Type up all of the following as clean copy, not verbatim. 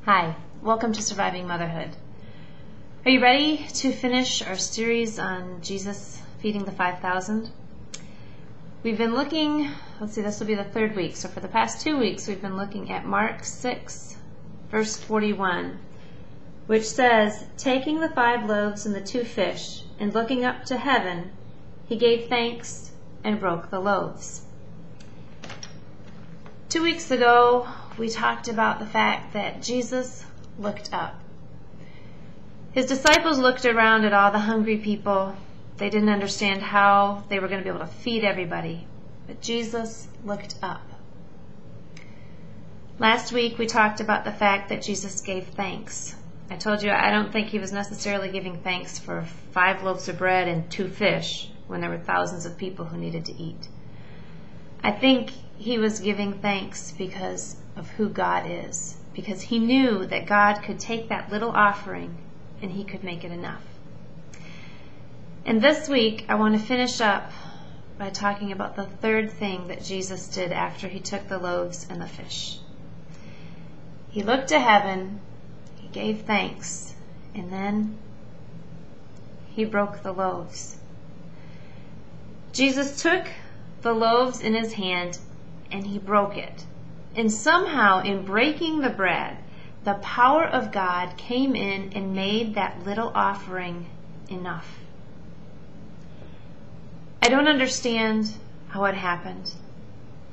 Hi, welcome to Surviving Motherhood. Are you ready to finish our series on Jesus feeding the 5,000? We've been looking, this will be the third week. So for the past 2 weeks, we've been looking at Mark 6, verse 41, which says, "Taking the 5 loaves and the 2 fish, and looking up to heaven, he gave thanks and broke the loaves." 2 weeks ago, we talked about the fact that Jesus looked up. His disciples looked around at all the hungry people. They didn't understand how they were going to be able to feed everybody. But Jesus looked up. Last week, we talked about the fact that Jesus gave thanks. I told you I don't think he was necessarily giving thanks for 5 loaves of bread and 2 fish when there were thousands of people who needed to eat. I think he was giving thanks because of who God is, because he knew that God could take that little offering and he could make it enough. And this week, I want to finish up by talking about the third thing that Jesus did after he took the loaves and the fish. He looked to heaven, he gave thanks, and then he broke the loaves. Jesus took the loaves in his hand and he broke it. And somehow in breaking the bread, the power of God came in and made that little offering enough. I don't understand how it happened.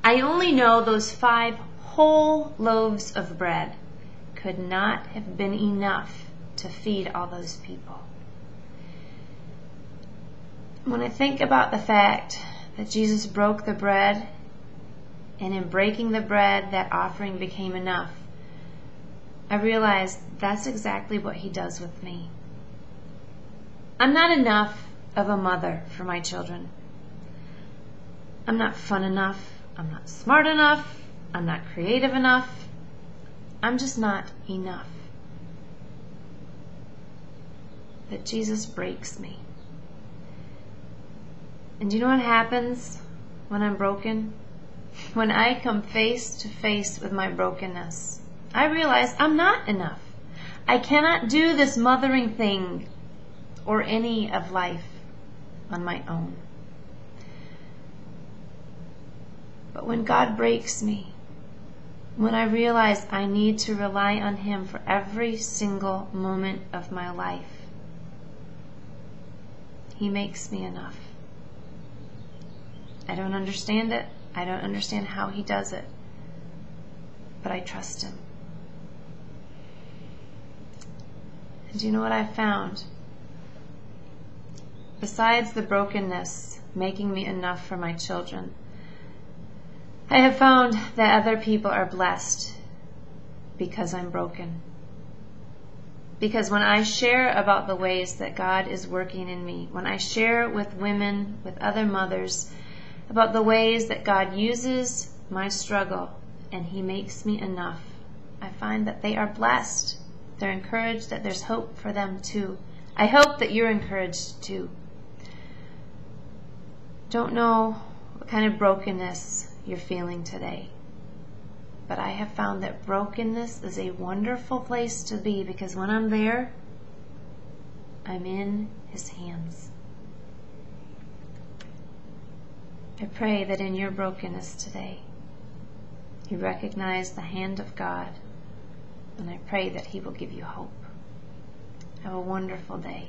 I only know those 5 whole loaves of bread could not have been enough to feed all those people. When I think about the fact that Jesus broke the bread, and in breaking the bread, that offering became enough, I realize that's exactly what he does with me. I'm not enough of a mother for my children. I'm not fun enough. I'm not smart enough. I'm not creative enough. I'm just not enough. But Jesus breaks me. And do you know what happens when I'm broken? When I come face to face with my brokenness, I realize I'm not enough. I cannot do this mothering thing or any of life on my own. But when God breaks me, when I realize I need to rely on him for every single moment of my life, he makes me enough. I don't understand it. I don't understand how he does it. But I trust him. And do you know what I've found? Besides the brokenness making me enough for my children, I have found that other people are blessed because I'm broken. Because when I share about the ways that God is working in me, when I share with women, with other mothers, about the ways that God uses my struggle and he makes me enough, I find that they are blessed. They're encouraged, that there's hope for them too. I hope that you're encouraged too. Don't know what kind of brokenness you're feeling today, but I have found that brokenness is a wonderful place to be, because when I'm there, I'm in his hands. I pray that in your brokenness today, you recognize the hand of God, and I pray that he will give you hope. Have a wonderful day.